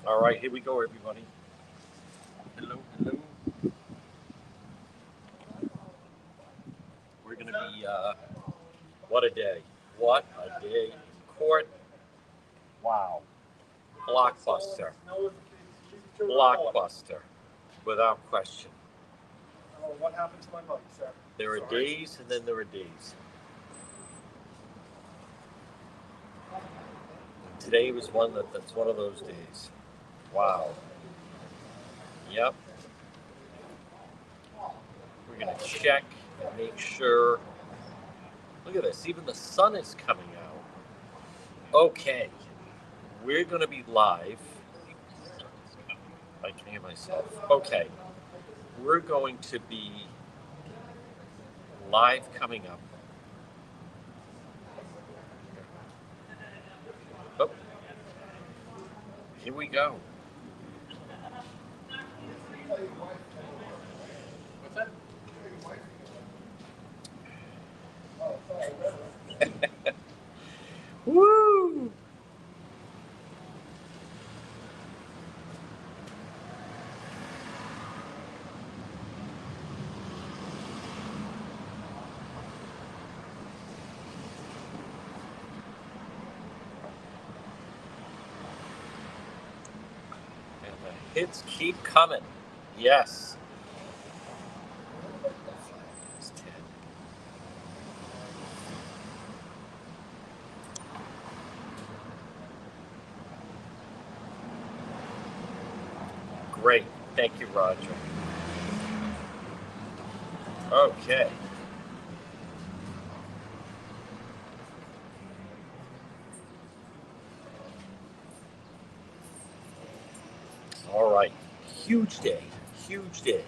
All right, here we go, everybody. Hello, hello. We're going to be, what a day. What a day in court. Wow. Blockbuster. Blockbuster. Without question. What happened to my mic, sir? There are days and then there are days. And today was that's one of those days. Wow. Yep. We're going to check and make sure. Look at this. Even the sun is coming out. Okay. We're going to be live. I can hear myself. Okay. We're going to be live coming up. Oh. Here we go. What's that? Woo! And the hits keep coming. Yes. Great. Thank you, Roger. Okay. All right. Huge day. Huge day.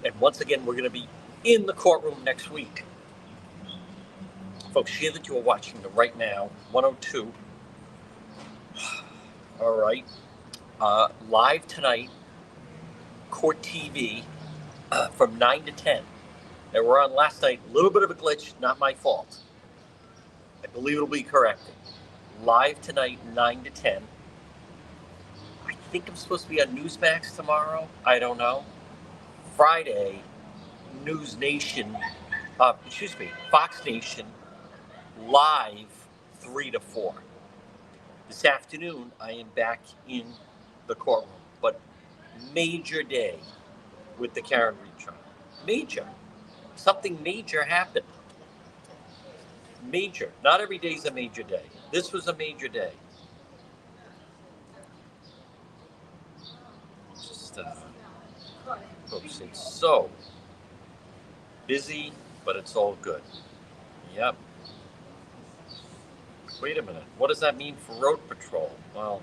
And once again, we're going to be in the courtroom next week. Folks, here that you are watching the right now, 102. All right. Live tonight, Court TV, from 9 to 10. They were on last night. A little bit of a glitch, not my fault. I believe it'll be corrected. Live tonight, 9 to 10. I think I'm supposed to be on Newsmax tomorrow. I don't know. Friday, News Nation, Fox Nation, live 3 to 4. This afternoon, I am back in the courtroom, but major day with the Karen Reed trial. Major. Something major happened. Major. Not every day is a major day. This was a major day. Just, folks, it's so busy, but it's all good. Yep. Wait a minute. What does that mean for road patrol? Well,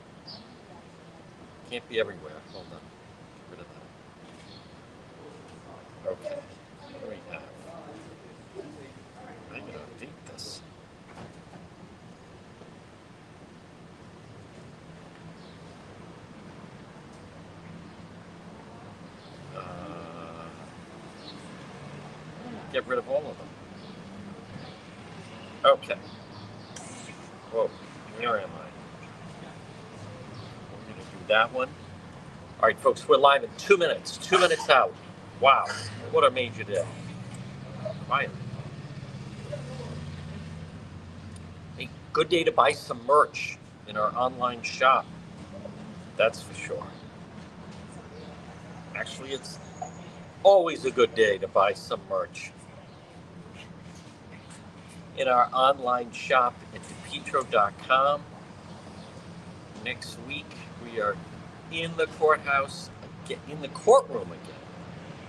can't be everywhere. Hold on. Get rid of that. Okay. What do we have? I'm going to update this. Get rid of all of them. Okay. Whoa, where am I? We're going to do that one. All right, folks, we're live in 2 minutes. 2 minutes out. Wow, what a major day. Quiet. A good day to buy some merch in our online shop. That's for sure. Actually, it's always a good day to buy some merch. In our online shop at depetro.com. Next week, we are in the courthouse, in the courtroom again.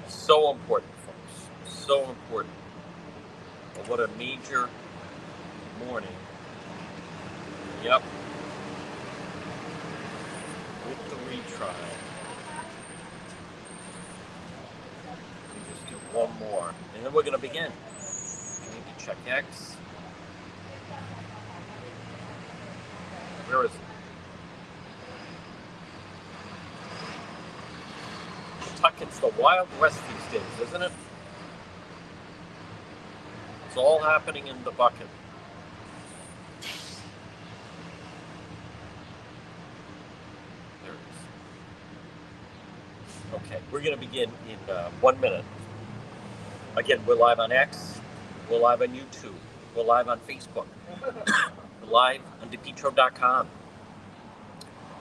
So important, folks. So important. But what a major morning. Yep. With the retrial. We just do one more, and then we're going to begin. We need to check X. Where is it? It's the Wild West these days, isn't it? It's all happening in the bucket. We're going to begin in 1 minute. Again, we're live on X, we're live on YouTube, we're live on Facebook, we're live on Depetro.com.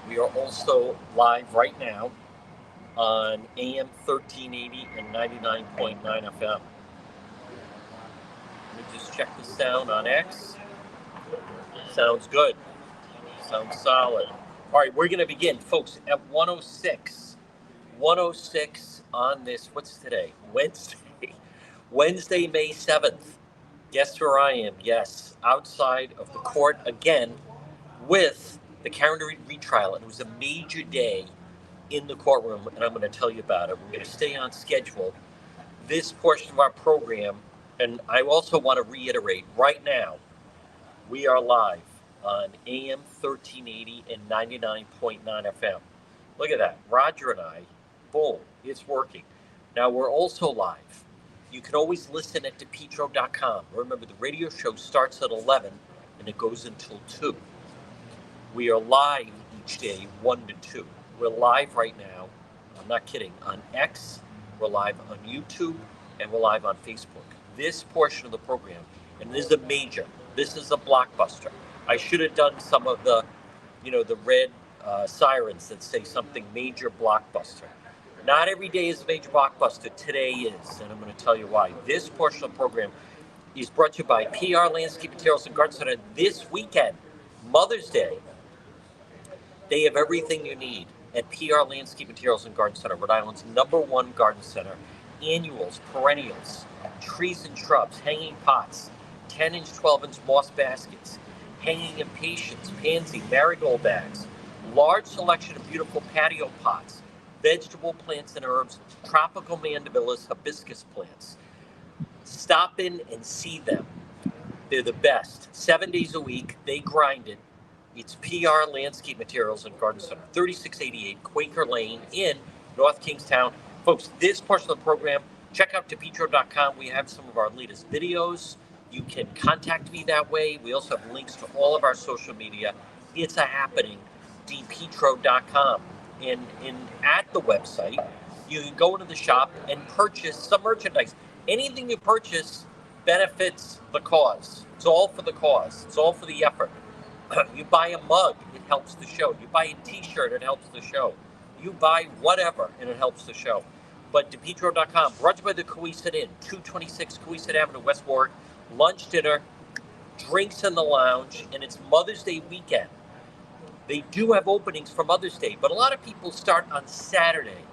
We are also live right now on AM 1380 and 99.9 FM. Let me just check the sound on X. Sounds good. Sounds solid. All right, we're going to begin, folks, at 106. 106 on this, what's today? Wednesday, May 7th. Guess where I am? Yes, outside of the court again with the Karen Reed retrial. And it was a major day in the courtroom, and I'm going to tell you about it. We're going to stay on schedule. This portion of our program, and I also want to reiterate, right now, we are live on AM 1380 and 99.9 FM. Look at that. Roger and I, boom, it's working. Now we're also live. You can always listen at Depetro.com. Remember, the radio show starts at 11 and it goes until 2. We are live each day, 1 to 2. We're live right now, I'm not kidding, on X, we're live on YouTube, and we're live on Facebook. This portion of the program, and this is a major, this is a blockbuster. I should have done some of the, the red sirens that say something major blockbuster. Not every day is a major blockbuster. Today is, and I'm going to tell you why. This portion of the program is brought to you by PR Landscape Materials and Garden Center. This weekend, Mother's Day, they have everything you need at PR Landscape Materials and Garden Center, Rhode Island's #1 garden center. Annuals, perennials, trees and shrubs, hanging pots, 10-inch, 12-inch moss baskets, hanging impatiens, pansy, marigold bags, large selection of beautiful patio pots, vegetable plants and herbs, tropical mandevillas, hibiscus plants. Stop in and see them. They're the best. 7 days a week, they grind it. It's PR Landscape Materials and Garden Center, 3688 Quaker Lane in North Kingstown. Folks, this portion of the program, check out Depetro.com. We have some of our latest videos. You can contact me that way. We also have links to all of our social media. It's a happening, Depetro.com. And at the website, you can go into the shop and purchase some merchandise. Anything you purchase benefits the cause. It's all for the cause. It's all for the effort. You buy a mug, it helps the show. You buy a t-shirt, it helps the show. You buy whatever, and it helps the show. But Depetro.com, brought to you by the Coesit Inn, 226 Coesit Avenue, West Warwick. Lunch, dinner, drinks in the lounge, and it's Mother's Day weekend. They do have openings for Mother's Day, but a lot of people start on Saturday.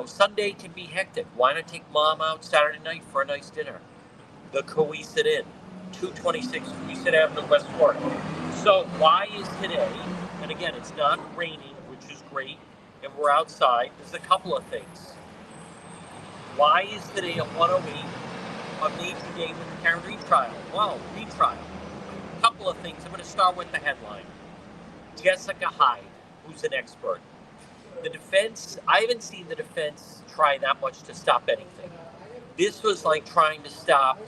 Sunday can be hectic. Why not take mom out Saturday night for a nice dinner? The Coesit Inn, 226 Coesit Avenue, West Warwick. So why is today, and again, it's not raining, which is great, and we're outside. There's a couple of things. Why is today at 108 a major day with the Karen Reed trial? Well, retrial. A couple of things. I'm going to start with the headline. Jessica Hyde, who's an expert. The defense, I haven't seen the defense try that much to stop anything. This was like trying to stop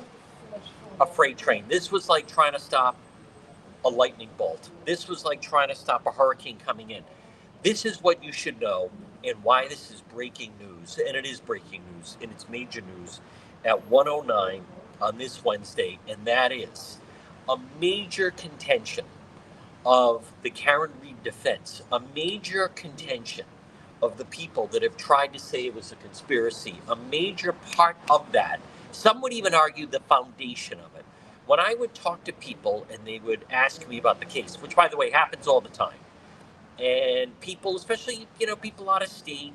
a freight train. This was like trying to stop a lightning bolt. This was like trying to stop a hurricane coming in. This is what you should know and why this is breaking news. And it is breaking news, and it's major news at 1:09 on this Wednesday. And that is a major contention of the Karen Reed defense, a major contention of the people that have tried to say it was a conspiracy, a major part of that. Some would even argue the foundation of it. When I would talk to people and they would ask me about the case, which, by the way, happens all the time, and people, especially, people out of state,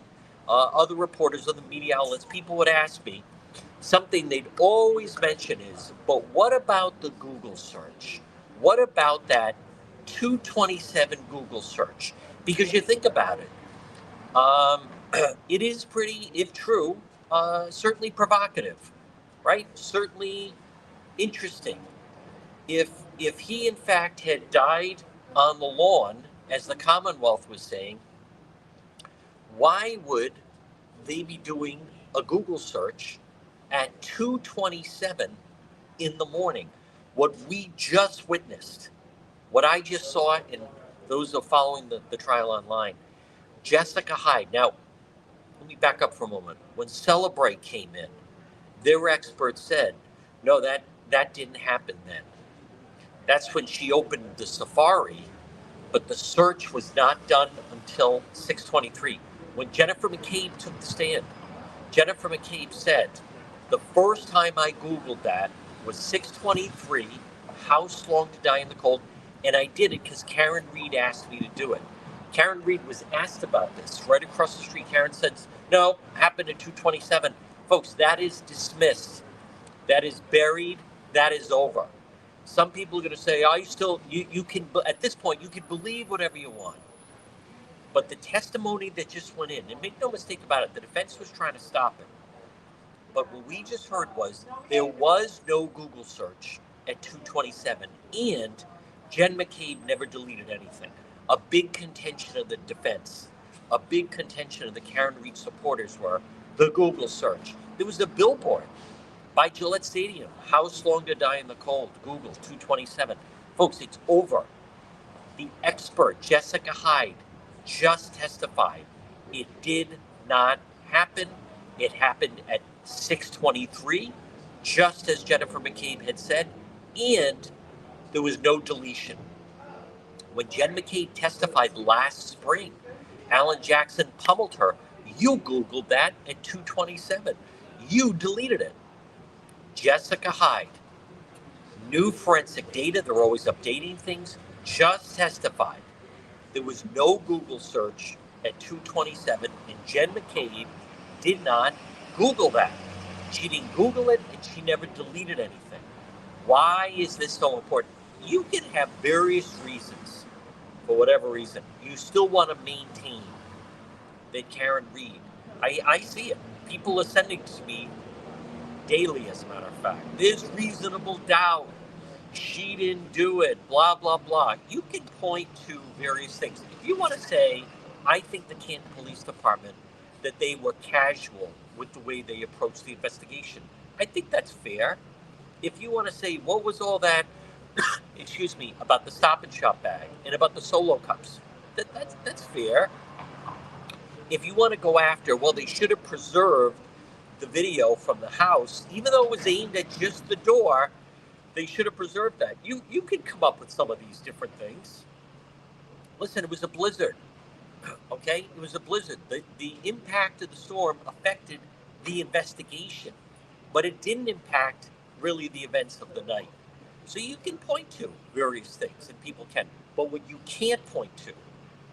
other reporters, other media outlets, people would ask me, something they'd always mention is, but what about the Google search? What about that 227 Google search? Because you think about it, it is pretty, if true, certainly provocative, right? Certainly interesting. If he in fact had died on the lawn, as the Commonwealth was saying, why would they be doing a Google search at 2:27 in the morning? What we just witnessed, what I just saw, and those are following the trial online, Jessica Hyde. Now, let me back up for a moment. When Celebrate came in, their experts said, no, that didn't happen then. That's when she opened the Safari, but the search was not done until 6:23. When Jennifer McCabe took the stand, Jennifer McCabe said, the first time I Googled that was 6:23, House Long to Die in the Cold, and I did it because Karen Reed asked me to do it. Karen Reed was asked about this right across the street. Karen said, no, happened at 2:27. Folks, that is dismissed. That is buried. That is over. Some people are going to say, oh, you can, at this point, you can believe whatever you want. But the testimony that just went in, and make no mistake about it, the defense was trying to stop it. But what we just heard was there was no Google search at 2:27, and Jen McCabe never deleted anything. A big contention of the defense, a big contention of the Karen Reed supporters were the Google search. There was a billboard by Gillette Stadium, House Long to Die in the Cold, Google, 2:27. Folks, it's over. The expert, Jessica Hyde, just testified. It did not happen. It happened at 6:23, just as Jennifer McCabe had said, and there was no deletion. When Jen McCabe testified last spring, Alan Jackson pummeled her. You Googled that at 2:27. You deleted it. Jessica Hyde, new forensic data, they're always updating things, just testified. There was no Google search at 2:27, and Jen McCabe did not Google that. She didn't Google it, and she never deleted anything. Why is this so important? You can have various reasons, for whatever reason. You still want to maintain that Karen Reed, I see it. People are sending to me daily, as a matter of fact. There's reasonable doubt. She didn't do it, blah, blah, blah. You can point to various things. If you want to say, I think the Canton Police Department, that they were casual with the way they approached the investigation, I think that's fair. If you want to say, what was all that, excuse me, about the Stop and Shop bag and about the Solo cups, that's fair. If you want to go after, well, they should have preserved the video from the house, even though it was aimed at just the door, they should have preserved that. You can come up with some of these different things. Listen, it was a blizzard, okay? It was a blizzard. The impact of the storm affected the investigation, but it didn't impact really the events of the night. So you can point to various things, and people can. But what you can't point to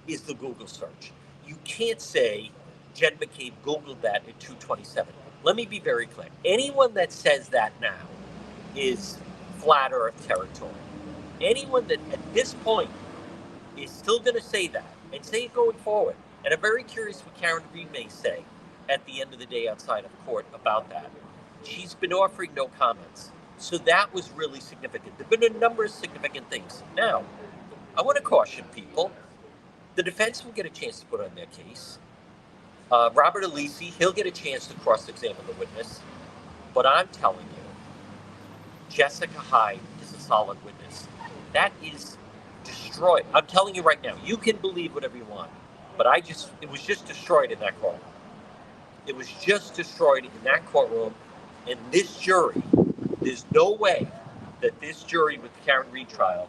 is the Google search. You can't say Jen McCabe Googled that at 2:27. Let me be very clear. Anyone that says that now is flat earth territory. Anyone that at this point is still going to say that and say it going forward, and I'm very curious what Karen Reed may say at the end of the day outside of court about that. She's been offering no comments. So that was really significant. There have been a number of significant things. Now, I want to caution people. The defense will get a chance to put on their case. Robert Alisi, he'll get a chance to cross-examine the witness. But I'm telling you, Jessica Hyde is a solid witness. That is destroyed. I'm telling you right now, you can believe whatever you want. But it was just destroyed in that courtroom. It was just destroyed in that courtroom. And this jury, there's no way that this jury with the Karen Reed trial,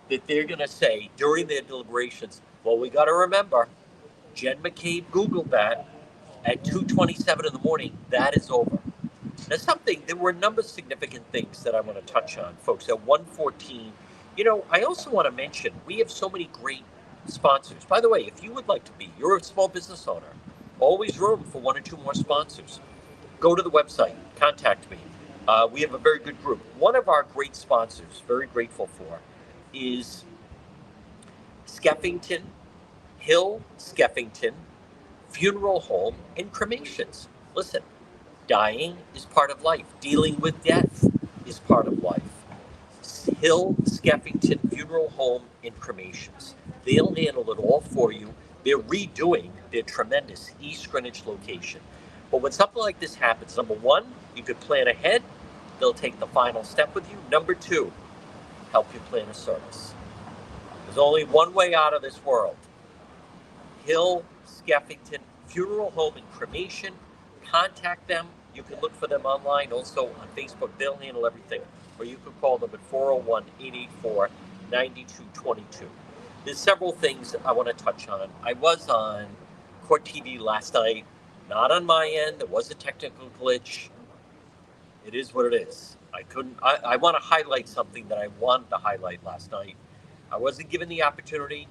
that they're going to say during their deliberations, well, we got to remember, Jen McCabe Googled that at 2:27 in the morning. That is over. Now, there were a number of significant things that I want to touch on, folks. At 1:14, I also want to mention, we have so many great sponsors. By the way, if you would like to be, you're a small business owner, always room for one or two more sponsors. Go to the website, contact me. We have a very good group. One of our great sponsors, very grateful for, is Skeffington, Hill Skeffington Funeral Home and Cremations. Listen, dying is part of life. Dealing with death is part of life. Hill Skeffington Funeral Home and Cremations. They'll handle it all for you. They're redoing their tremendous East Greenwich location. But when something like this happens, number one, you could plan ahead. They'll take the final step with you. Number two, help you plan a service. There's only one way out of this world. Hill Skeffington funeral home and cremation. Contact them. You can look for them online, also on Facebook. They'll handle everything. Or you can call them at 401-884-9222. There's several things I want to touch on. I was on Court TV last night. Not on my end. There was a technical glitch. It is what it is. I want to highlight something that I wanted to highlight last night. I wasn't given the opportunity.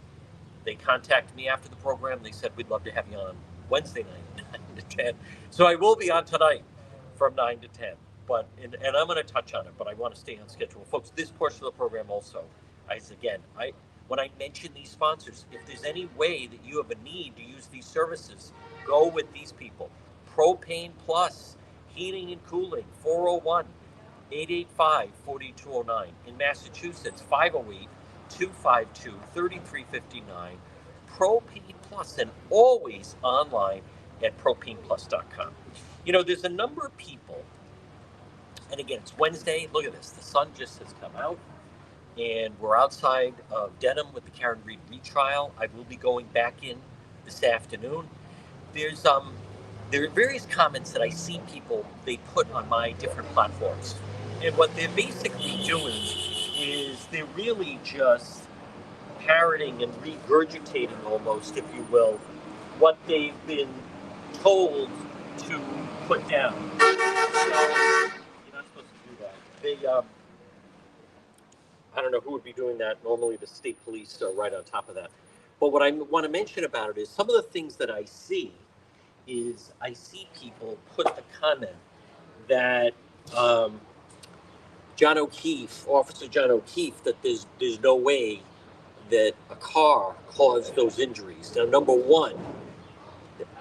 They contacted me after the program. They said, we'd love to have you on Wednesday night, 9 to 10. So I will be on tonight from 9 to 10. And I'm going to touch on it, but I want to stay on schedule. Folks, this portion of the program also, when I mention these sponsors, if there's any way that you have a need to use these services, go with these people. Propane Plus, heating and cooling, 401-885-4209. In Massachusetts, 508-252-3359. Propane Plus, and always online at propaneplus.com. You know, there's a number of people, and again, it's Wednesday. Look at this. The sun just has come out, and we're outside of Denham with the Karen Reed retrial. I will be going back in this afternoon. There are various comments that I see people, they put on my different platforms. And what they're basically doing is they're really just parroting and regurgitating almost, if you will, what they've been told to put down. So, you're not supposed to do that. I don't know who would be doing that. Normally the state police are right on top of that. But what I want to mention about it is some of the things that I see people put the comment that Officer John O'Keefe, that there's no way that a car caused those injuries. Now, number one,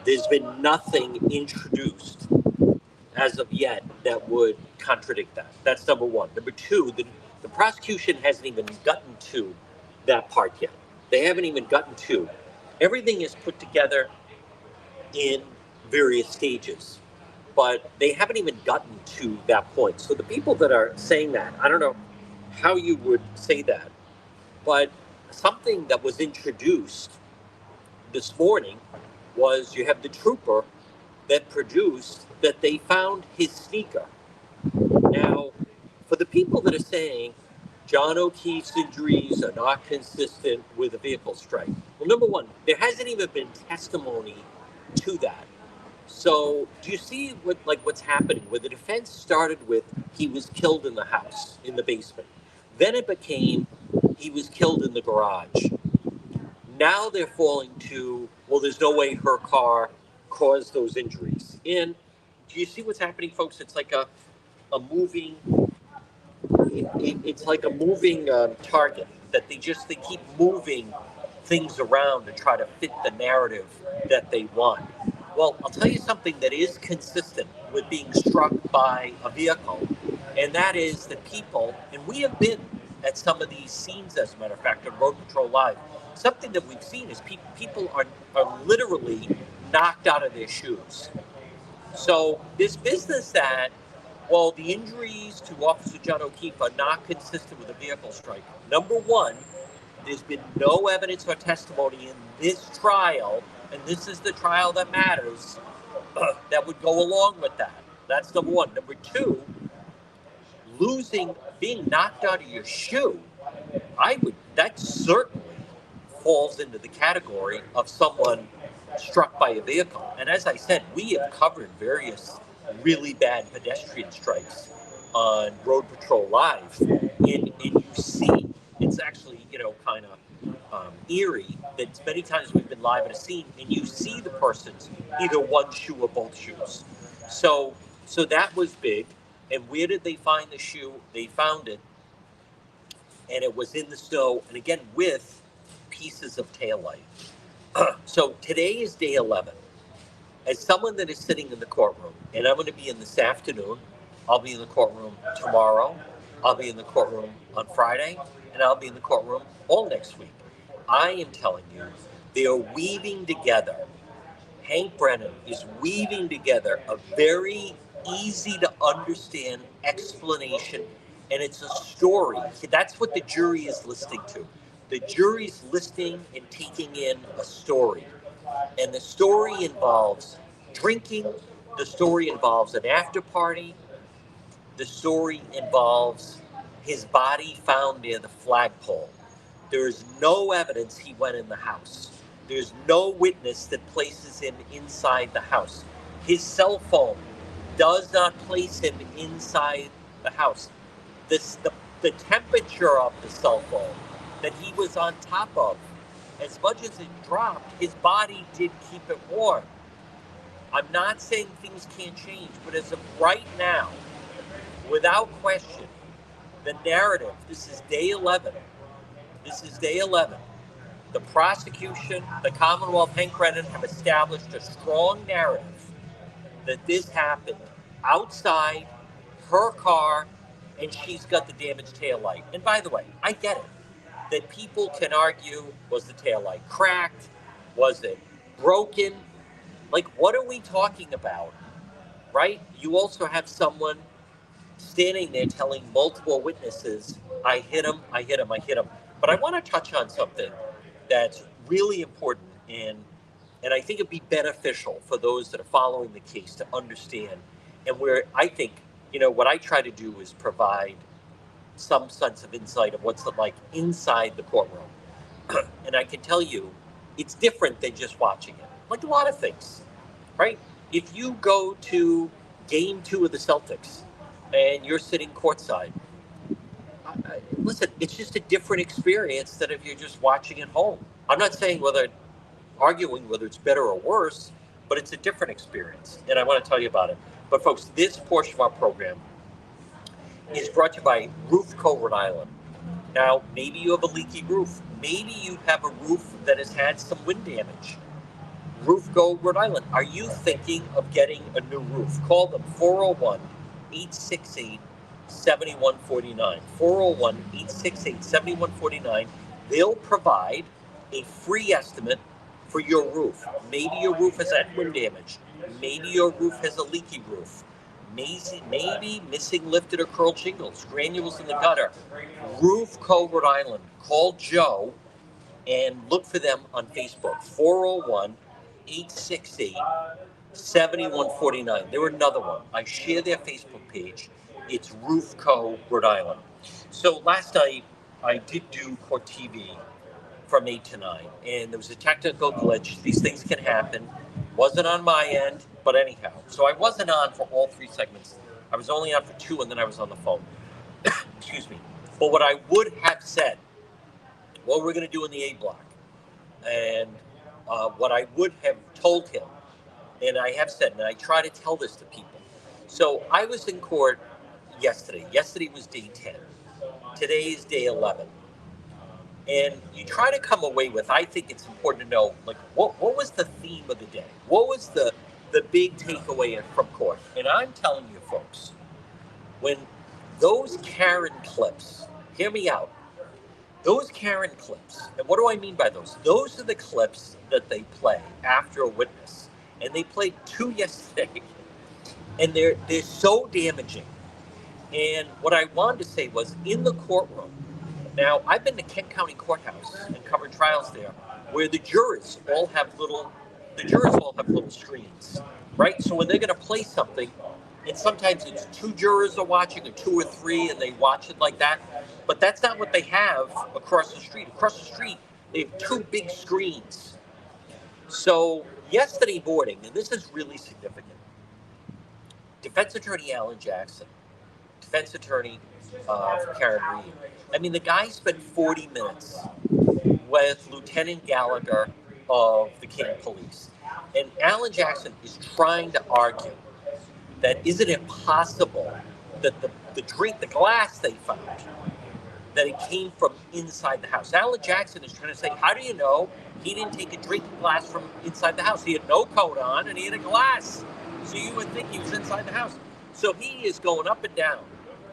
there's been nothing introduced as of yet that would contradict that. That's number one. Number two, the prosecution hasn't even gotten to that part yet. They haven't even gotten to. Everything is put together in various stages, but they haven't even gotten to that point. So the people that are saying that, I don't know how you would say that, but something that was introduced this morning was you have the trooper that produced that they found his sneaker. Now, for the people that are saying John O'Keefe's injuries are not consistent with a vehicle strike, well, number one, there hasn't even been testimony to that. So do you see what's happening? Where the defense started with he was killed in the house, in the basement. Then it became he was killed in the garage. Now they're falling to, well, there's no way her car caused those injuries. And do you see what's happening, folks? It's like a moving, it's like a moving target that they keep moving things around to try to fit the narrative that they want. Well, I'll tell you something that is consistent with being struck by a vehicle, and that is that people, and we have been at some of these scenes, as a matter of fact, on Road Patrol Live, something that we've seen is people are literally knocked out of their shoes. So this business that, well, the injuries to Officer John O'Keefe are not consistent with a vehicle strike. Number one, there's been no evidence or testimony in this trial, and this is the trial that matters, that would go along with that. That's number one. Number two, being knocked out of your shoe, that certainly falls into the category of someone struck by a vehicle. And as I said, we have covered various really bad pedestrian strikes on Road Patrol Live, and you see, it's actually, kind of eerie that many times we've been live at a scene and you see the person's either one shoe or both shoes. So that was big. And where did they find the shoe? They found it, and it was in the snow, and again with pieces of taillight. So today is day 11. As someone that is sitting in the courtroom, and I'm going to be in this afternoon, I'll be in the courtroom tomorrow, I'll be in the courtroom on Friday, and I'll be in the courtroom all next week. I am telling you, they are weaving together. Hank Brennan is weaving together a very easy to understand explanation, and it's a story. That's what the jury is listening to. The jury's listening and taking in a story. And the story involves drinking, the story involves an after party, the story involves his body found near the flagpole. There is no evidence he went in the house. There's no witness that places him inside the house. His cell phone does not place him inside the house. The temperature of the cell phone that he was on top of, as much as it dropped, his body did keep it warm. I'm not saying things can't change, but as of right now, without question, the narrative, this is day 11. This is day 11. The prosecution, the Commonwealth, Hank Brennan have established a strong narrative that this happened outside her car and she's got the damaged taillight. And by the way, I get it. That people can argue, was the taillight cracked? Was it broken? Like, what are we talking about? Right? You also have someone standing there telling multiple witnesses, I hit him, I hit him, I hit him. But I want to touch on something that's really important and I think it'd be beneficial for those that are following the case to understand. And where I think, what I try to do is provide some sense of insight of what's like inside the courtroom. And I can tell you, it's different than just watching it. Like a lot of things, right? If you go to game 2 of the Celtics and you're sitting courtside, listen, it's just a different experience than if you're just watching at home. I'm not saying arguing whether it's better or worse, but it's a different experience. And I want to tell you about it. But folks, this portion of our program is brought to you by Roof Co. Rhode Island. Now, maybe you have a leaky roof. Maybe you have a roof that has had some wind damage. Roof Co. Rhode Island. Are you thinking of getting a new roof? Call them 401-868-7149. 401-868-7149. They'll provide a free estimate for your roof. Maybe your roof has had wind damage. Maybe your roof has a leaky roof. Maybe missing lifted or curled shingles, granules in the gutter. Roof Co. Rhode Island. Call Joe and look for them on Facebook. 401-868-7149. They're another one. I share their Facebook page. It's Roof Co. Rhode Island. So last night I did do Court TV from 8 to 9, and there was a technical glitch. These things can happen. Wasn't on my end, but anyhow. So I wasn't on for all 3 segments. I was only on for 2, and then I was on the phone. Excuse me. But what I would have said, what we're going to do in the A block, and what I would have told him, and I have said, and I try to tell this to people. So I was in court yesterday. Yesterday was day 10. Today is day 11. And you try to come away with, I think it's important to know, like, what was the theme of the day? What was the big takeaway from court? And I'm telling you, folks, when those Karen clips, hear me out, those Karen clips, and what do I mean by those? Those are the clips that they play after a witness. And they played 2 yesterday. And they're so damaging. And what I wanted to say was, in the courtroom, now, I've been to Kent County Courthouse and covered trials there, where the jurors all have little screens, right? So when they're going to play something, and sometimes it's 2 jurors are watching, or 2 or 3, and they watch it like that. But that's not what they have across the street. Across the street, they have 2 big screens. So yesterday morning, and this is really significant, defense attorney Alan Jackson, defense attorney for Karen Reed. I mean, the guy spent 40 minutes with Lieutenant Gallagher of the King Police. And Alan Jackson is trying to argue that isn't it possible that the glass they found, that it came from inside the house. Alan Jackson is trying to say, how do you know he didn't take a drinking glass from inside the house? He had no coat on and he had a glass. So you would think he was inside the house. So he is going up and down.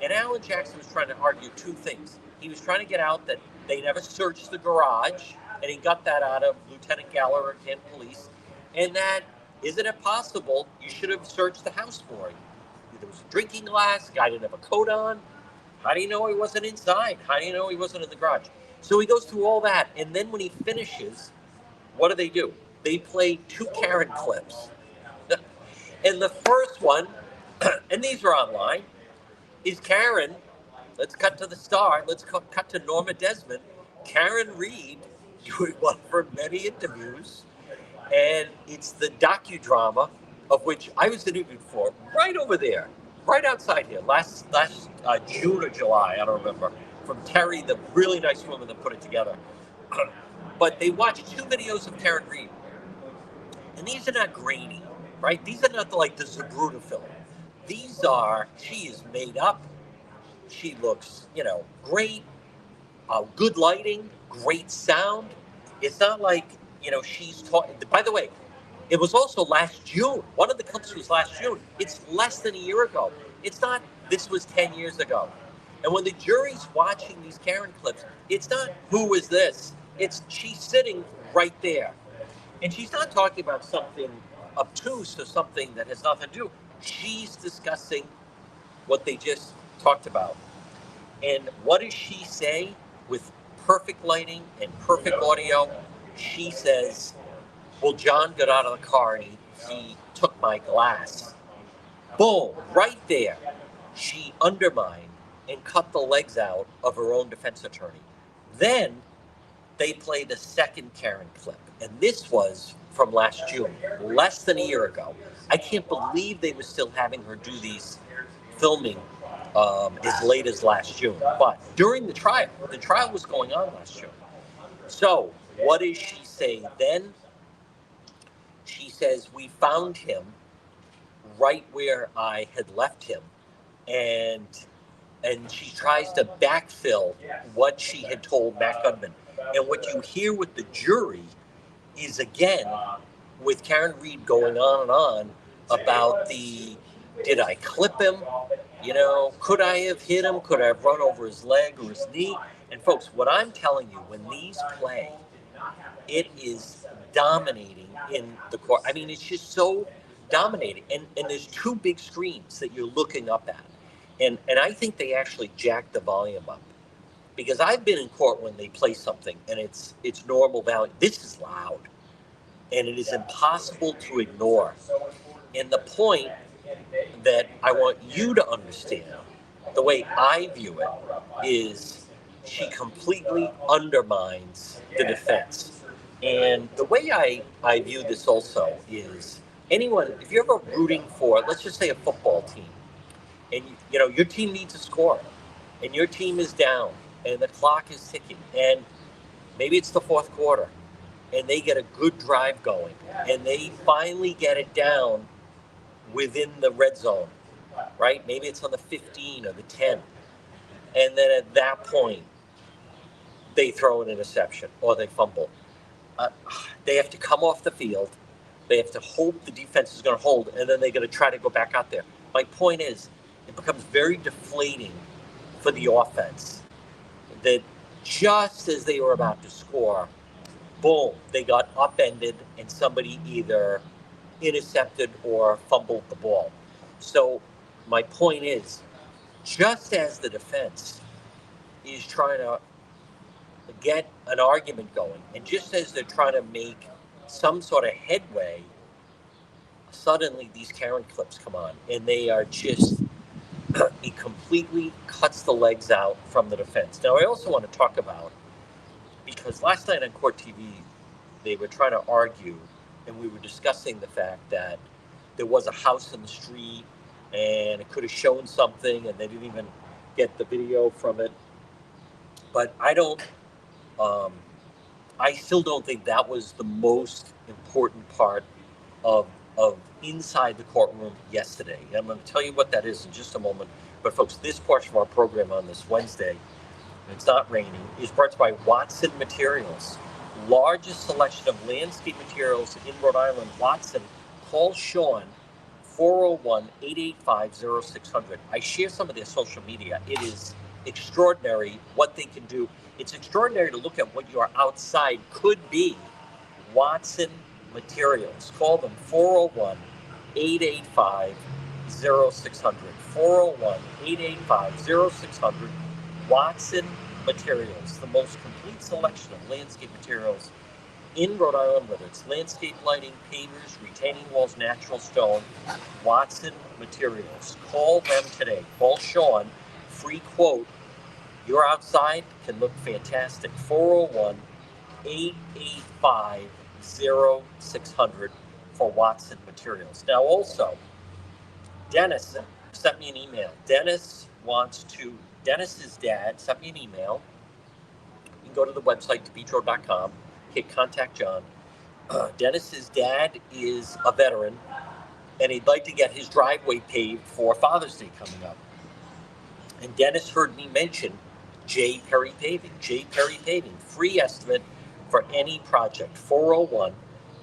And Alan Jackson was trying to argue 2 things. He was trying to get out that they never searched the garage, and he got that out of Lieutenant Gallagher of Kent Police. And that, isn't it possible you should have searched the house for him? There was a drinking glass, the guy didn't have a coat on. How do you know he wasn't inside? How do you know he wasn't in the garage? So he goes through all that, and then when he finishes, what do? they played 2 Karen clips. And the first one, and these are online, is Karen. Let's cut to the star. Let's cut to Norma Desmond. Karen Reed doing one of her many interviews. And it's the docudrama of which I was interviewed for right over there, right outside here, last June or July, I don't remember, from Terry, the really nice woman that put it together. But they watched 2 videos of Karen Reed. And these are not grainy, right? These are not like the Zabruta film. These are, she is made up. She looks, great, good lighting, great sound. It's not like, she's talking. By the way, it was also last June. One of the clips was last June. It's less than a year ago. It's not, this was 10 years ago. And when the jury's watching these Karen clips, it's not who is this. It's she's sitting right there. And she's not talking about something obtuse or something that has nothing to do. She's discussing what they just talked about. And what does she say with perfect lighting and perfect audio? She says, well, John got out of the car and he took my glass. Boom, right there. She undermined and cut the legs out of her own defense attorney. Then they played a second Karen clip. And this was from last June, less than a year ago. I can't believe they were still having her do these filming as late as last June. But during the trial was going on last June. So what does she say then? She says, we found him right where I had left him. And she tries to backfill what she had told Matt Goodman. And what you hear with the jury is, again, with Karen Reed going on and on about did I clip him? Could I have hit him? Could I have run over his leg or his knee? And folks, what I'm telling you, when these play, it is dominating in the court. I mean, it's just so dominating. And there's 2 big screens that you're looking up at. And I think they actually jack the volume up. Because I've been in court when they play something and it's normal value. This is loud. And it is impossible to ignore. And the point that I want you to understand, the way I view it, is she completely undermines the defense. And the way I view this also is anyone, if you're ever rooting for, let's just say a football team, and your team needs a score, and your team is down, and the clock is ticking, and maybe it's the 4th quarter, and they get a good drive going, and they finally get it down within the red zone, right? Maybe it's on the 15 or the 10. And then at that point, they throw an interception or they fumble. They have to come off the field. They have to hope the defense is going to hold, and then they're going to try to go back out there. My point is, it becomes very deflating for the offense that just as they were about to score, boom, they got upended and somebody either intercepted or fumbled the ball. So my point is, just as the defense is trying to get an argument going, and just as they're trying to make some sort of headway, suddenly these Karen clips come on, and they are just, it completely cuts the legs out from the defense. Now, I also want to talk about, because last night on Court TV, they were trying to argue, and we were discussing the fact that there was a house in the street, and it could have shown something, and they didn't even get the video from it. But I still don't think that was the most important part of inside the courtroom yesterday. And I'm going to tell you what that is in just a moment. But folks, this portion of our program on this Wednesday, it's not raining, is brought to you by Watson Materials. Largest selection of landscape materials in Rhode Island. Watson, call Sean, 401-885-0600. I share some of their social media. It is extraordinary what they can do. It's extraordinary to look at what your outside could be. Watson Materials. Call them 401-885-0600. 401-885-0600. Watson Materials, the most complete selection of landscape materials in Rhode Island, whether it's landscape lighting, pavers, retaining walls, natural stone, Watson Materials. Call them today. Call Sean. Free quote. Your outside can look fantastic. 401 885 0600 for Watson Materials. Now, also, Dennis sent me an email. Dennis's dad sent me an email. You can go to the website, depetro.com, hit contact John. Dennis's dad is a veteran, and he'd like to get his driveway paved for Father's Day coming up. And Dennis heard me mention J. Perry Paving. J. Perry Paving, free estimate for any project, 401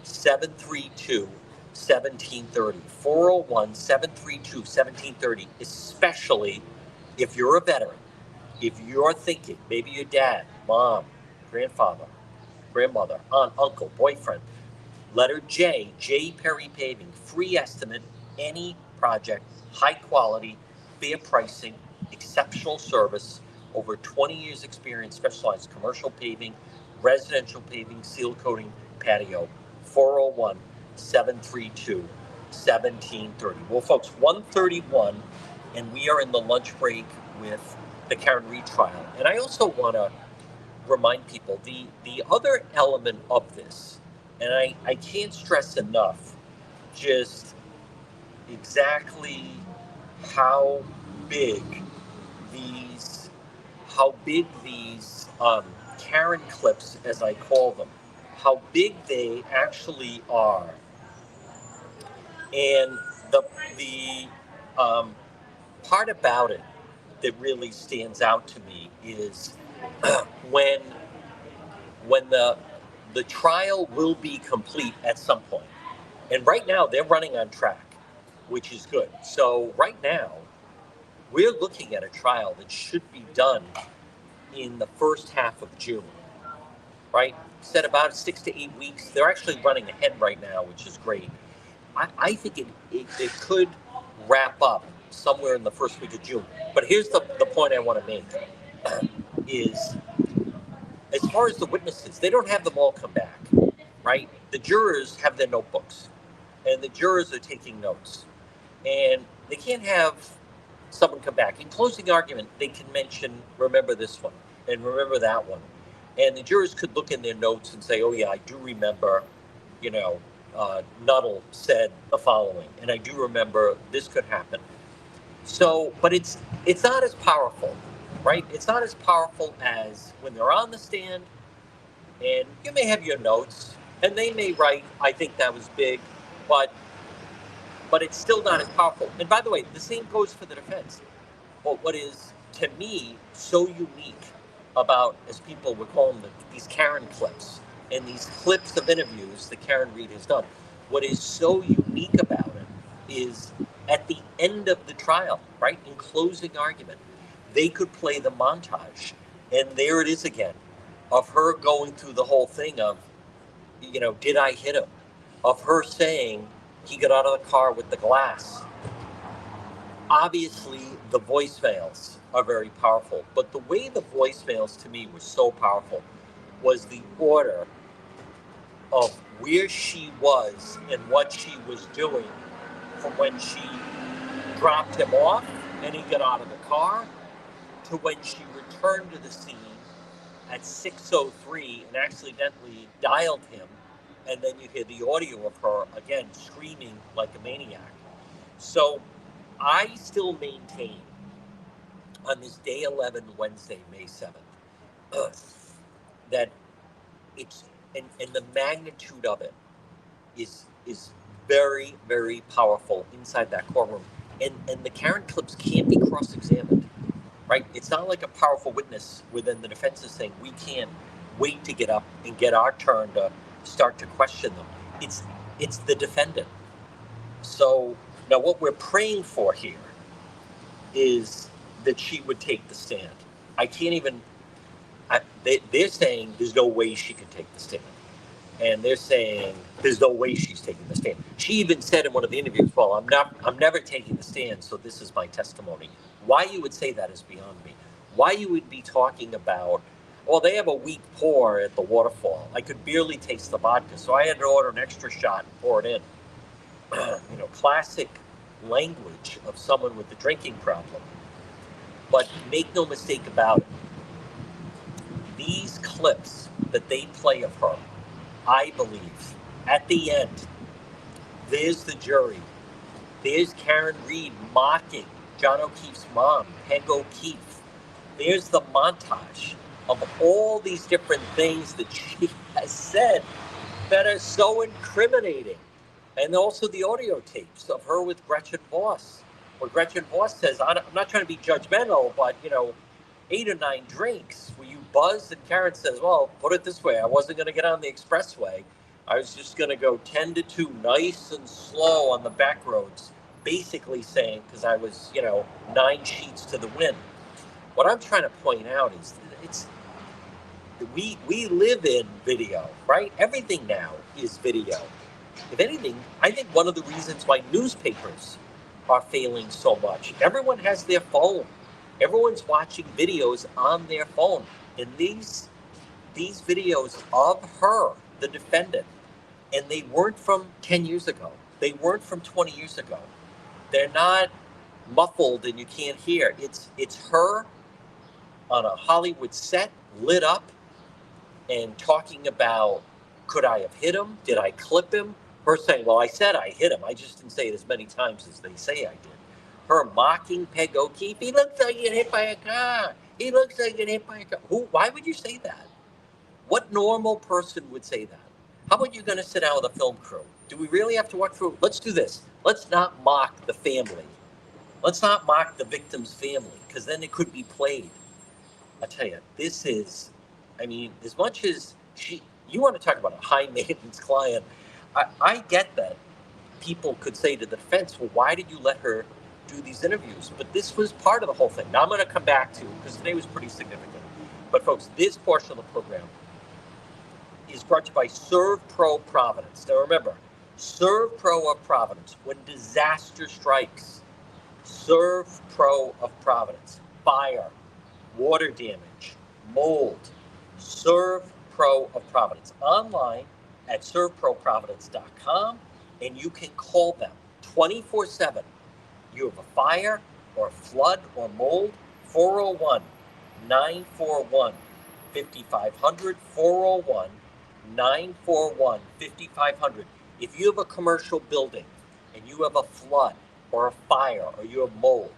732 1730. 401 732 1730, especially if you're a veteran. If you're thinking, maybe your dad, mom, grandfather, grandmother, aunt, uncle, boyfriend, letter J, J. Perry Paving, free estimate, any project, high quality, fair pricing, exceptional service, over 20 years experience, specialized commercial paving, residential paving, seal coating, patio, 401 732 1730. Well, folks, 1:31, and we are in the lunch break with the Karen Reed trial. And I also want to remind people the other element of this, and I can't stress enough just exactly how big these Karen clips, as I call them, how big they actually are. And the part about it that really stands out to me is when the trial will be complete at some point. And right now they're running on track, which is good. So right now we're looking at a trial that should be done in the first half of June, right? Said about 6 to 8 weeks. They're actually running ahead right now, which is great. I think it could wrap up somewhere in the first week of June. But here's the point I want to make is, as far as the witnesses, they don't have them all come back, right? The jurors have their notebooks, and the jurors are taking notes. And they can't have someone come back. In closing argument, they can mention, remember this one, and remember that one. And the jurors could look in their notes and say, oh yeah, I do remember, Nuttall said the following, and I do remember this could happen. So, but it's not as powerful, right? It's not as powerful as when they're on the stand, and you may have your notes, and they may write, I think that was big, but it's still not as powerful. And by the way, the same goes for the defense. But what is, to me, so unique about, as people would call them, these Karen clips, and these clips of interviews that Karen Reed has done, what is so unique about it is at the end of the trial, right, in closing argument, they could play the montage, and there it is again, of her going through the whole thing of, did I hit him? Of her saying he got out of the car with the glass. Obviously, the voicemails are very powerful, but the way the voicemails to me were so powerful was the order of where she was and what she was doing from when she dropped him off and he got out of the car to when she returned to the scene at 6:03 and accidentally dialed him, and then you hear the audio of her again screaming like a maniac. So I still maintain on this day 11, Wednesday, May 7th, that it's, and the magnitude of it is very, very powerful inside that courtroom. And the Karen clips can't be cross-examined, right? It's not like a powerful witness within the defense is saying, we can't wait to get up and get our turn to start to question them. It's the defendant. So now what we're praying for here is that she would take the stand. I can't even, they're saying there's no way she can take the stand. And they're saying there's no way she's taking the stand. She even said in one of the interviews, well, I'm never taking the stand, so this is my testimony. Why you would say that is beyond me. Why you would be talking about Well, they have a weak pour at the waterfall. I could barely taste the vodka, so I had to order an extra shot and pour it in. Classic language of someone with a drinking problem. But make no mistake about it, these clips that they play of her, I believe, at the end, there's the jury. There's Karen Reed mocking John O'Keefe's mom, Peg O'Keefe. There's the montage of all these different things that she has said that are so incriminating. And also the audio tapes of her with Gretchen Voss, where Gretchen Voss says, I'm not trying to be judgmental, but, 8 or 9 drinks, were you buzzed? And Karen says, well, put it this way, I wasn't going to get on the expressway. I was just going to go 10 to 2, nice and slow on the back roads, basically saying, because I was, 9 sheets to the wind. What I'm trying to point out is that we live in video, right? Everything now is video. If anything, I think one of the reasons why newspapers are failing so much, everyone has their phone. Everyone's watching videos on their phone. And these videos of her, the defendant, and they weren't from 10 years ago. They weren't from 20 years ago. They're not muffled and you can't hear. It's her on a Hollywood set, lit up, and talking about, could I have hit him? Did I clip him? Her saying, well, I said I hit him. I just didn't say it as many times as they say I did. Her mocking Peg O'Keefe. He looks like he got hit by a car. He looks like he got hit by a car. Why would you say that? What normal person would say that? How about you going to sit down with a film crew? Do we really have to walk through? Let's do this. Let's not mock the family. Let's not mock the victim's family, because then it could be played. I tell you, this is, as much as you want to talk about a high maintenance client, I get that people could say to the defense, well, why did you let her do these interviews? But this was part of the whole thing. Now I'm going to come back to, because today was pretty significant. But folks, this portion of the program is brought to you by Serve Pro Providence. Now remember, Serve Pro of Providence, when disaster strikes, Serve Pro of Providence, fire, water damage, mold, Serve Pro of Providence. Online at serveproprovidence.com, and you can call them 24/7. You have a fire or flood or mold, 401-941-5500, 401-941-5500. If you have a commercial building and you have a flood or a fire or you have mold,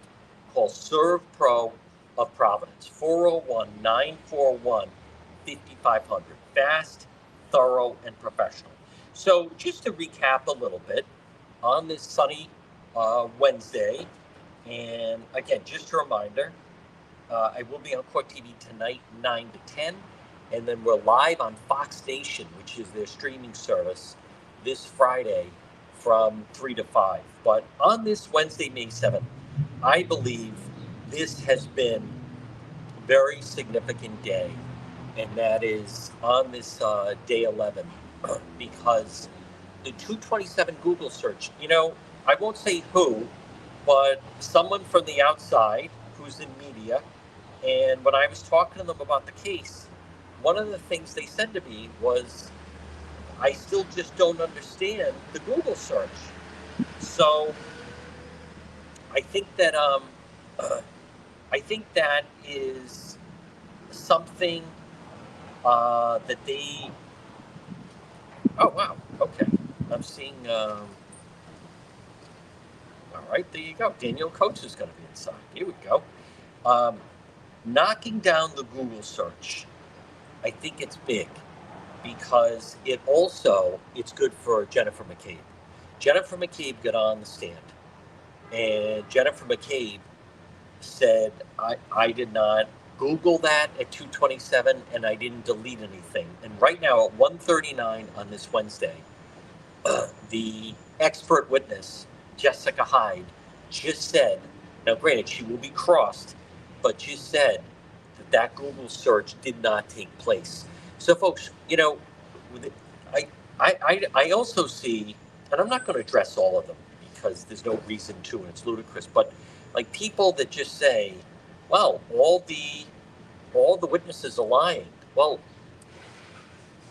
call Serve Pro of Providence, 401-941-5500. Fast, thorough, and professional. So just to recap a little bit, on this sunny Wednesday, and again, just a reminder, I will be on Court TV tonight, 9 to 10, and then we're live on Fox Nation, which is their streaming service, this Friday from 3 to 5. But on this Wednesday, May 7th, I believe this has been a very significant day, and that is on this day 11, because the 227 Google search, I won't say who, but someone from the outside who's in media, and when I was talking to them about the case, one of the things they said to me was, I still just don't understand the Google search. So I think that is something that they. Oh wow! Okay, I'm seeing. All right, there you go. Daniel Coates is going to be inside. Here we go. Knocking down the Google search. I think it's big because it's good for Jennifer McCabe. Jennifer McCabe got on the stand, and Jennifer McCabe said, I did not Google that at 2:27, and I didn't delete anything. And right now at 1:39 on this Wednesday, the expert witness, Jessica Hyde, just said, now granted, she will be crossed, but just said that Google search did not take place. So folks, I also see, and I'm not going to address all of them because there's no reason to, and it's ludicrous, but people that just say, well, all the witnesses are lying. Well,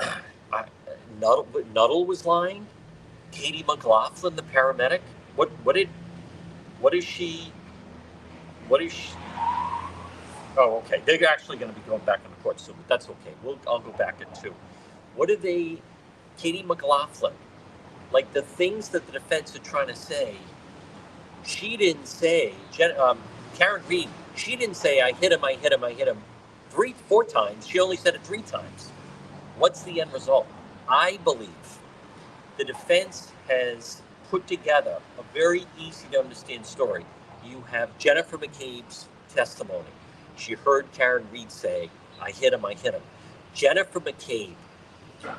I, Nuttall was lying. Katie McLaughlin, the paramedic. What is she? What is she? Oh, okay. They're actually going to be going back in the court soon, but that's okay. I'll go back in two. What are they? Katie McLaughlin, like the things that the defense are trying to say. She didn't say. Karen Reed. She didn't say I hit him. I hit him. I hit him. 4 times. She only said it 3 times. What's the end result? I believe the defense has put together a very easy to understand story. You have Jennifer McCabe's testimony. She heard Karen Reed say, I hit him, I hit him. Jennifer McCabe,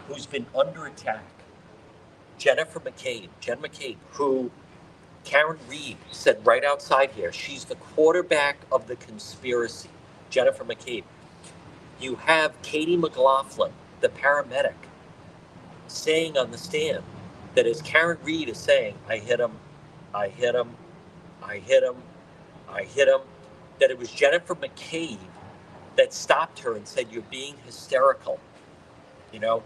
who's been under attack. Jen McCabe, who Karen Reed said right outside here, she's the quarterback of the conspiracy. Jennifer McCabe. You have Katie McLaughlin, the paramedic, saying on the stand that as Karen Reed is saying, I hit him, I hit him, I hit him, I hit him, that it was Jennifer McCabe that stopped her and said, you're being hysterical.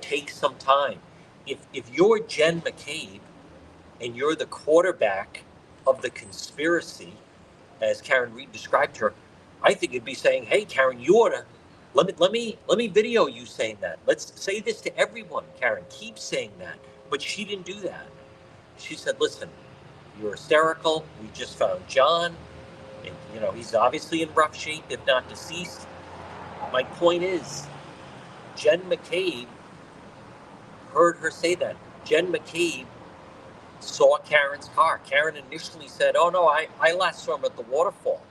Take some time. If you're Jen McCabe and you're the quarterback of the conspiracy, as Karen Reed described her, I think you'd be saying, hey, Karen, you ought to, let me video you saying that. Let's say this to everyone, Karen. Keep saying that. But she didn't do that. She said, listen, you're hysterical. We just found John. And, he's obviously in rough shape, if not deceased. My point is, Jen McCabe heard her say that. Jen McCabe saw Karen's car. Karen initially said, oh, no, I last saw him at the waterfall.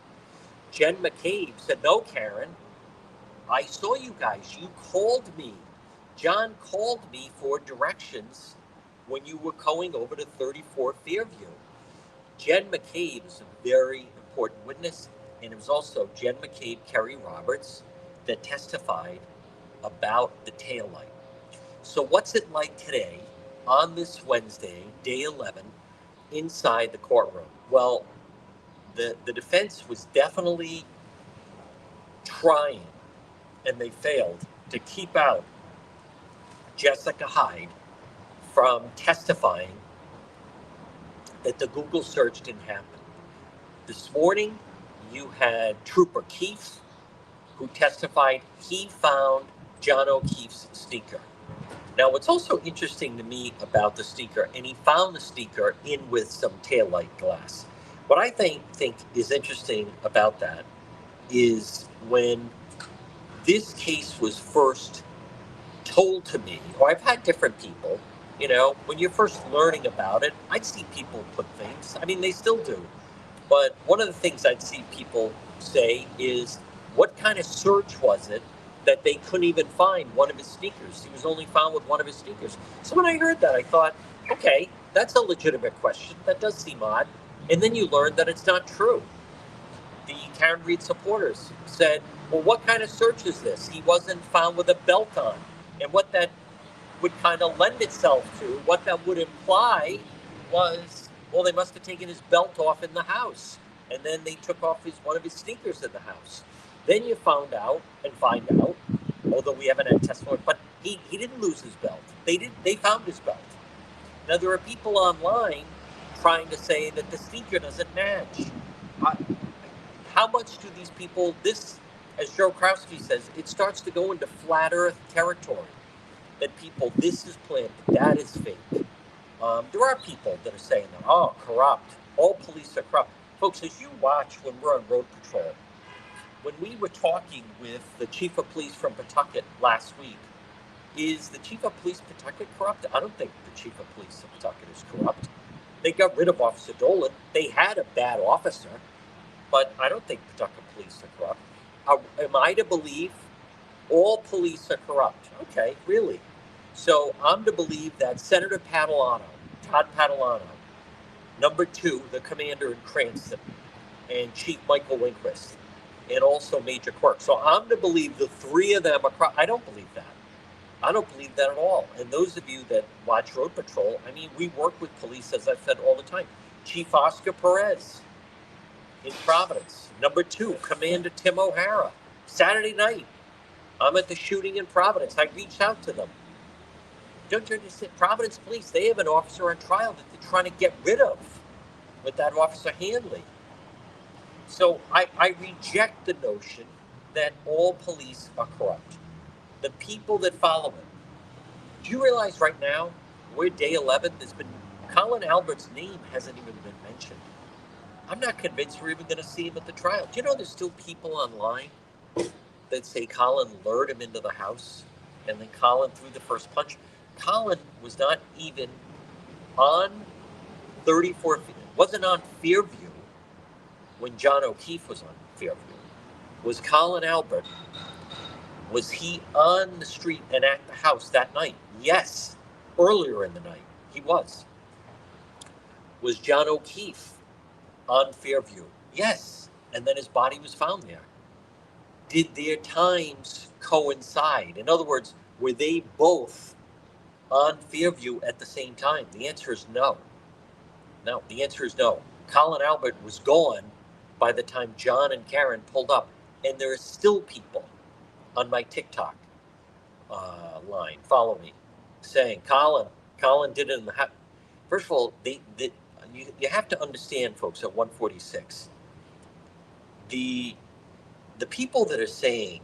Jen McCabe said, no, Karen, I saw you guys. You called me. John called me for directions when you were going over to 34 Fairview. Jen McCabe is a very important witness, and it was also Jen McCabe, Kerry Roberts, that testified about the taillight. So what's it like today, on this Wednesday, day 11, inside the courtroom? Well, the defense was definitely trying, and they failed, to keep out Jessica Hyde from testifying that the Google search didn't happen. This morning, you had Trooper Keefe, who testified he found John O'Keefe's sneaker. Now, what's also interesting to me about the sneaker, and he found the sneaker in with some taillight glass. What I think is interesting about that is when this case was first told to me, or I've had different people, when you're first learning about it, I'd see people put things, they still do. But one of the things I'd see people say is, what kind of search was it that they couldn't even find one of his sneakers? He was only found with one of his sneakers. So when I heard that, I thought, okay, that's a legitimate question. That does seem odd. And then you learn that it's not true. The Karen Reed supporters said, well, what kind of search is this? He wasn't found with a belt on. And what that would kind of lend itself to, what that would imply was, well, they must have taken his belt off in the house. And then they took off one of his sneakers in the house. Then you find out, although we haven't had testimony, but he didn't lose his belt. They found his belt. Now, there are people online trying to say that the sneaker doesn't match. How much do these people, this, as Joe Krowski says, it starts to go into flat earth territory. That people, this is planted, that is fake. There are people that are saying that, oh, corrupt. All police are corrupt. Folks, as you watch when we're on road patrol, when we were talking with the chief of police from Pawtucket last week, is the chief of police Pawtucket corrupt? I don't think the chief of police of Pawtucket is corrupt. They got rid of Officer Dolan. They had a bad officer, but I don't think Pawtucket police are corrupt. Am I to believe all police are corrupt? Okay, really? So I'm to believe that Senator Todd Padalano, number 2, the commander in Cranston, and Chief Michael Winquist, and also Major Quirk. So I'm to believe the 3 of them are corrupt. I don't believe that. I don't believe that at all. And those of you that watch Road Patrol, we work with police, as I've said all the time. Chief Oscar Perez in Providence. Number 2, Commander Tim O'Hara. Saturday night, I'm at the shooting in Providence. I reached out to them. Don't you understand? Providence Police, they have an officer on trial that they're trying to get rid of with that Officer Hanley. So I reject the notion that all police are corrupt. The people that follow it. Do you realize right now, we're day 11, Colin Albert's name hasn't even been mentioned. I'm not convinced we're even going to see him at the trial. Do you know there's still people online that say Colin lured him into the house and then Colin threw the first punch? Colin was not even on 34, wasn't on Fairview when John O'Keefe was on Fairview. Was Colin Albert, was he on the street and at the house that night? Yes. Earlier in the night, he was. Was John O'Keefe on Fairview? Yes. And then his body was found there. Did their times coincide? In other words, were they both on Fairview at the same time? The answer is no. No, the answer is no. Colin Albert was gone by the time John and Karen pulled up. And there are still people on my TikTok line, follow me, saying, Colin did it in the house. First of all, you have to understand, folks, at 146, the people that are saying,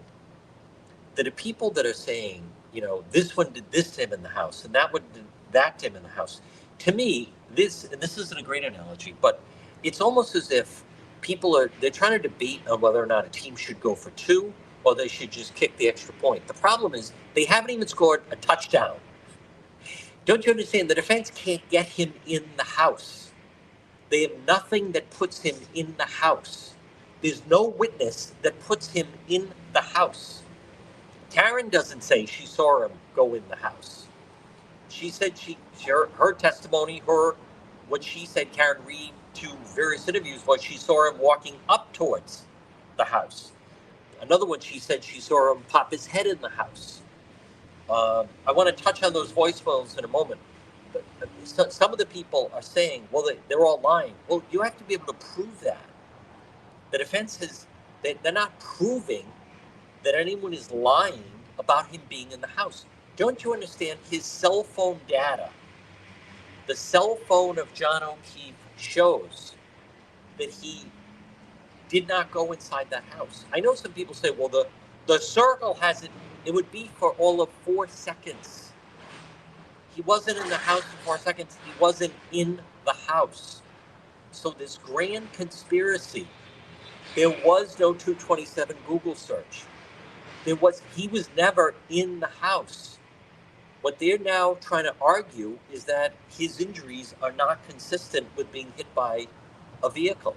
you know, this one did this to him in the house, and that one did that to him in the house. To me, this isn't a great analogy, but it's almost as if they're trying to debate on whether or not a team should go for two or they should just kick the extra point. The problem is they haven't even scored a touchdown. Don't you understand? The defense can't get him in the house. They have nothing that puts him in the house. There's no witness that puts him in the house. Karen doesn't say she saw him go in the house. She said her testimony, what she said, Karen Reed, to various interviews, was she saw him walking up towards the house. Another one, she said she saw him pop his head in the house. I want to touch on those voicemails in a moment. But some of the people are saying, well, they're all lying. Well, you have to be able to prove that. The defense they're not proving that anyone is lying about him being in the house. Don't you understand? His cell phone data, the cell phone of John O'Keefe, shows that he did not go inside that house. I know some people say, well, the circle hasn't, it would be for all of 4 seconds. He wasn't in the house for 4 seconds. He wasn't in the house. So this grand conspiracy, there was no 227 Google search. He was never in the house. What they're now trying to argue is that his injuries are not consistent with being hit by a vehicle.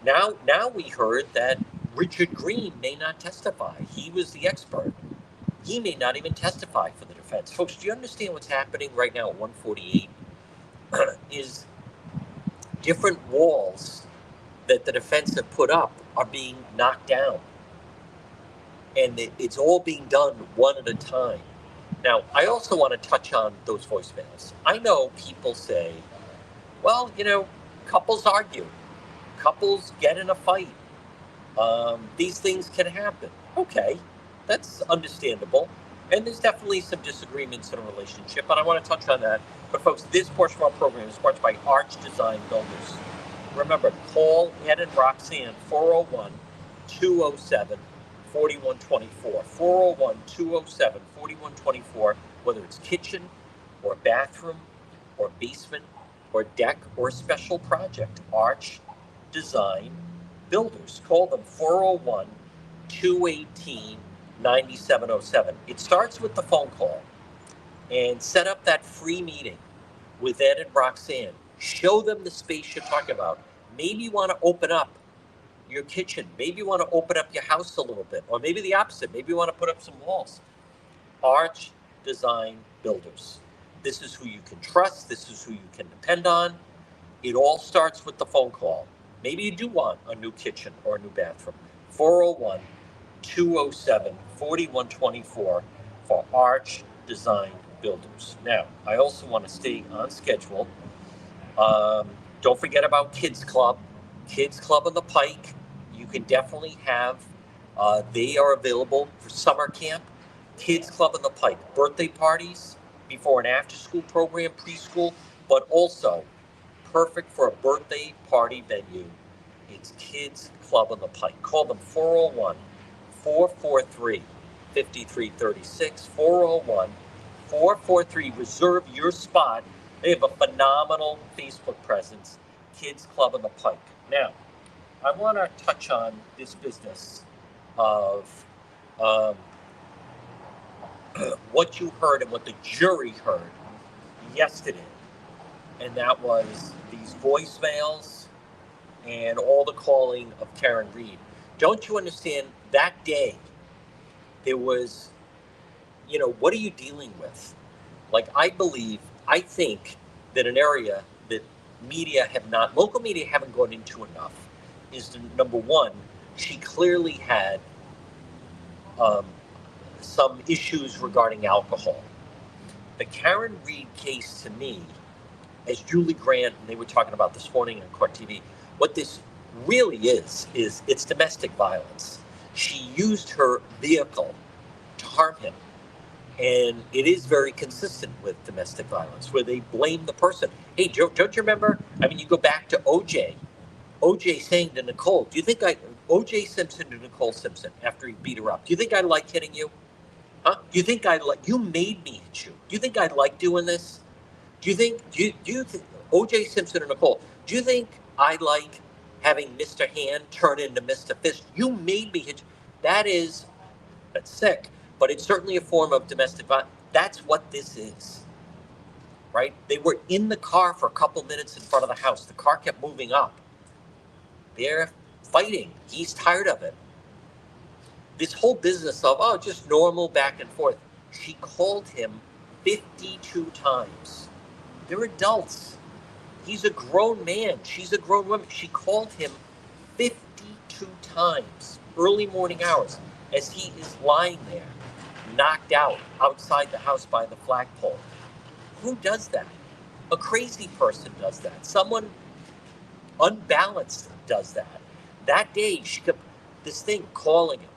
Now we heard that Richard Green may not testify. He was the expert. He may not even testify for the defense. Folks, do you understand what's happening right now at 148? Is different walls that the defense have put up are being knocked down. And it's all being done one at a time. Now, I also want to touch on those voicemails. I know people say, well, couples argue. Couples get in a fight. These things can happen. Okay, that's understandable. And there's definitely some disagreements in a relationship, and I want to touch on that. But folks, this portion of our program is sponsored by Arch Design Builders. Remember, call Ed and Roxanne, 401-207-4124. 401-207-4124, whether it's kitchen or bathroom or basement or deck or special project. Arch Design Builders. Call them 401-218-9707. It starts with the phone call, and set up that free meeting with Ed and Roxanne. Show them the space you're talking about. Maybe you want to open up your kitchen. Maybe you want to open up your house a little bit, or maybe the opposite. Maybe you want to put up some walls. Arch Design Builders. This is who you can trust. This is who you can depend on. It all starts with the phone call. Maybe you do want a new kitchen or a new bathroom. 401-207-4124 for Arch Design Builders. Now, I also want to stay on schedule. Don't forget about Kids Club. Kids Club on the Pike. You can definitely have They are available for summer camp, kids club in the Pike, birthday parties, before and after school program, preschool, but also perfect for a birthday party venue. It's Kids Club on the Pike. Call them 401 443 5336. 401 443. Reserve your spot. They have a phenomenal Facebook presence. Kids Club on the Pike. Now, I want to touch on this business of um, what you heard and what the jury heard yesterday. And that was these voicemails and all the calling of Karen Reed. Don't you understand that day there was, what are you dealing with? Like, I think that an area that local media haven't gone into enough is the number one, she clearly had some issues regarding alcohol. The Karen Reed case to me, as Julie Grant and they were talking about this morning on Court TV, what this really is it's domestic violence. She used her vehicle to harm him. And it is very consistent with domestic violence, where they blame the person. Hey, don't you remember? I mean, you go back to OJ saying to Nicole, OJ Simpson to Nicole Simpson after he beat her up, do you think I like hitting you? Huh? Do you think you made me hit you? Do you think I like doing this? Do you think OJ Simpson and Nicole, do you think I like having Mr. Hand turn into Mr. Fist? You made me hit you. That's sick, but it's certainly a form of domestic violence. That's what this is, right? They were in the car for a couple minutes in front of the house. The car kept moving up. They're fighting. He's tired of it. This whole business of, just normal back and forth. She called him 52 times. They're adults. He's a grown man. She's a grown woman. She called him 52 times, early morning hours, as he is lying there, knocked out outside the house by the flagpole. Who does that? A crazy person does that. Someone unbalanced does that. That day, she kept this thing calling him.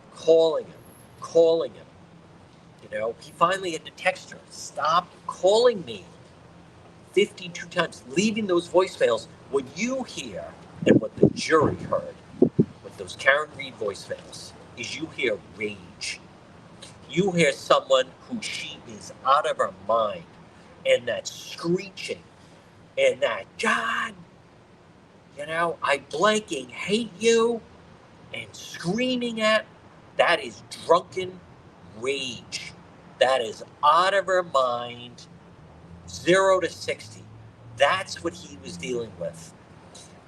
He finally had to text her, stop calling me 52 times, leaving those voicemails. What you hear and what the jury heard with those Karen Reed voicemails is you hear rage. You hear someone who she is out of her mind, and that screeching and that, God, I blanking hate you, and screaming that is drunken rage. That is out of her mind, 0 to 60. That's what he was dealing with.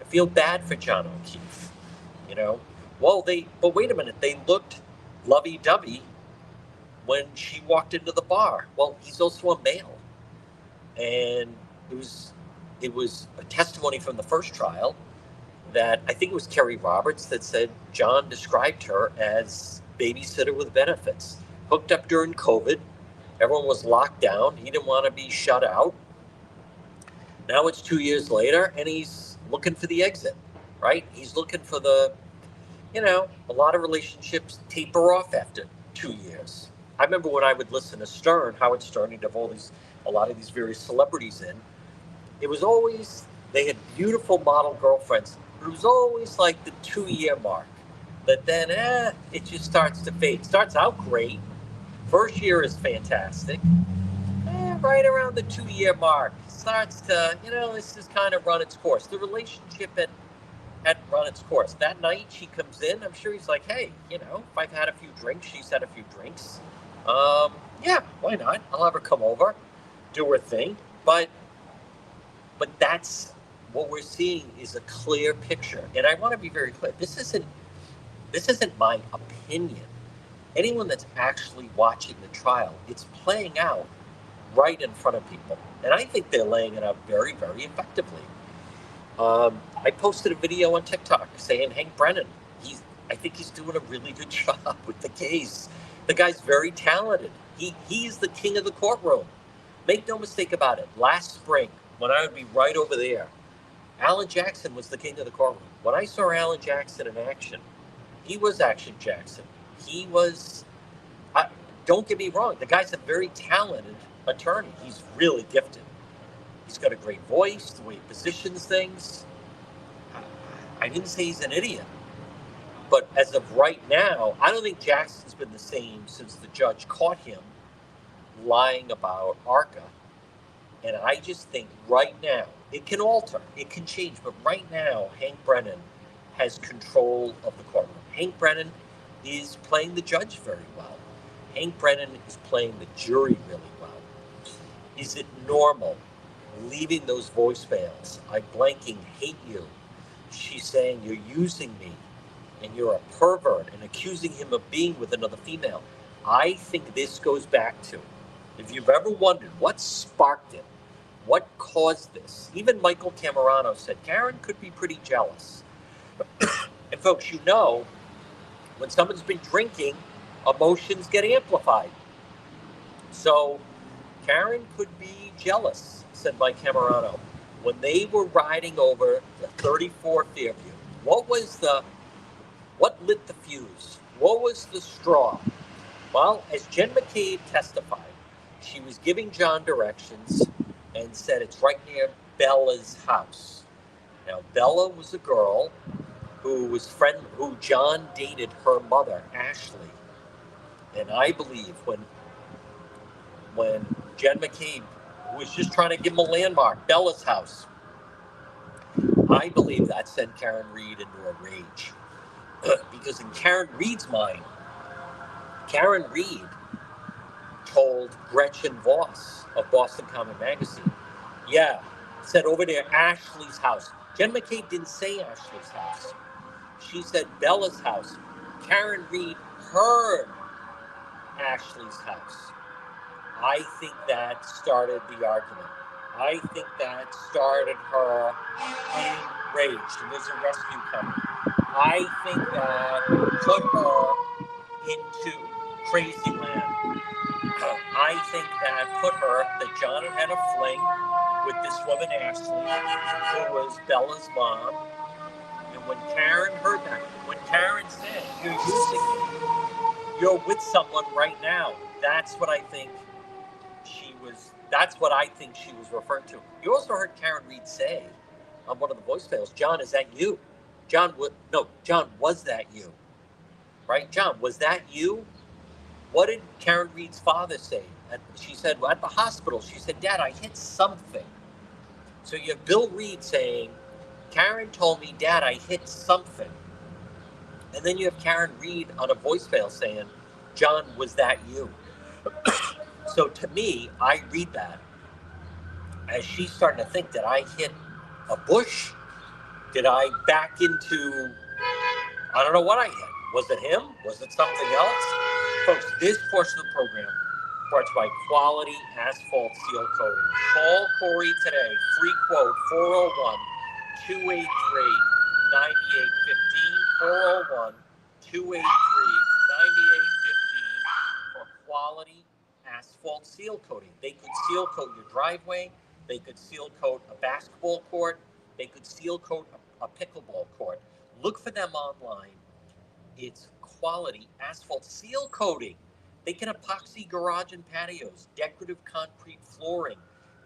I feel bad for John O'Keefe, but wait a minute, they looked lovey-dovey when she walked into the bar. Well, he's also a male. And it was a testimony from the first trial that I think it was Kerry Roberts that said John described her as babysitter with benefits. Hooked up during COVID. Everyone was locked down. He didn't want to be shut out. Now it's 2 years later, and he's looking for the exit, right? He's looking for a lot of relationships taper off after 2 years. I remember when I would listen to Howard Stern, he'd have a lot of these various celebrities in. It was always, they had beautiful model girlfriends, but it was always like the 2-year mark. But then, it just starts to fade. Starts out great. First year is fantastic. Right around the 2-year mark, starts to, this has kind of run its course. The relationship had run its course. That night she comes in, I'm sure he's like, hey, if I've had a few drinks, she's had a few drinks. Yeah, why not? I'll have her come over, do her thing. But that's what we're seeing is a clear picture. And I want to be very clear. This isn't my opinion. Anyone that's actually watching the trial, it's playing out right in front of people. And I think they're laying it out very, very effectively. I posted a video on TikTok saying Hank Brennan, I think he's doing a really good job with the case. The guy's very talented. He's the king of the courtroom. Make no mistake about it. Last spring, when I would be right over there, Alan Jackson was the king of the courtroom. When I saw Alan Jackson in action, he was Action Jackson. he was, don't get me wrong, the guy's a very talented attorney. He's really gifted. He's got a great voice, the way he positions things. I didn't say he's an idiot. But as of right now, I don't think Jackson's been the same since the judge caught him lying about ARCA. And I just think right now, it can alter, it can change, but right now, Hank Brennan has control of the courtroom. Hank Brennan is playing the judge very well. Hank Brennan is playing the jury really well. Is it normal leaving those voicemails? I blanking hate you. She's saying you're using me and you're a pervert and accusing him of being with another female. I think this goes back to, if you've ever wondered what sparked it, what caused this, even Michael Camerano said Karen could be pretty jealous. And folks, you know, when someone's been drinking, emotions get amplified. So Karen could be jealous, said Mike Camerano. When they were riding over the 34 Fairview, what lit the fuse? What was the straw? Well, as Jen McCabe testified, she was giving John directions and said it's right near Bella's house. Now, Bella was a girl who John dated her mother, Ashley. And I believe when Jen McCabe was just trying to give him a landmark, Bella's house, I believe that sent Karen Reed into a rage. Because in Karen Reed's mind, Karen Reed told Gretchen Voss of Boston Common Magazine, said over there, Ashley's house. Jen McCabe didn't say Ashley's house. She said Bella's house. Karen Reed heard Ashley's house. I think that started the argument. I think that started her being enraged, and there's a rescue coming. I think that put her into crazy land. I think that John had a fling with this woman, Ashley, who was Bella's mom. And when Karen heard that, when Karen said, you're using me, you're with someone right now, that's what I think she was referring to. You also heard Karen Reed say on one of the voicemails, John, is that you? John, was that you? Right? John, was that you? What did Karen Reed's father say? She said, at the hospital, she said, Dad, I hit something. So you have Bill Reed saying, Karen told me, Dad, I hit something. And then you have Karen Reed on a voicemail saying, John, was that you? So to me, I read that as she's starting to think that I hit a bush. Did I back into, I don't know what I hit. Was it him? Was it something else? Folks, this portion of the program brought to you by Quality Asphalt Seal Coating. Call Corey today. Free quote, 401-283-9815. 401-283-9815 for Quality Asphalt Seal Coating. They could seal coat your driveway. They could seal coat a basketball court. They could seal coat a pickleball court. Look for them online. It's Quality Asphalt Seal Coating. They can epoxy garage and patios, decorative concrete flooring,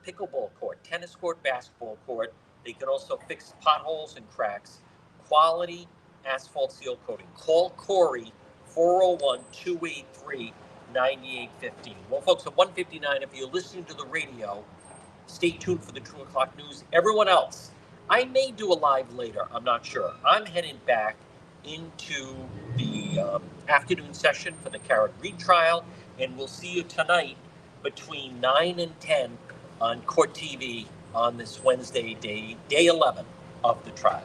pickleball court, tennis court, basketball court. They can also fix potholes and cracks. Quality Asphalt Seal Coating. Call Corey, 401-283-9815. Well, folks, at 1:59, if you're listening to the radio, stay tuned for the 2 o'clock news. Everyone else, I may do a live later. I'm not sure. I'm heading back into the afternoon session for the Karen Reed trial, and we'll see you tonight between 9 and 10 on Court TV on this Wednesday, day 11 of the trial.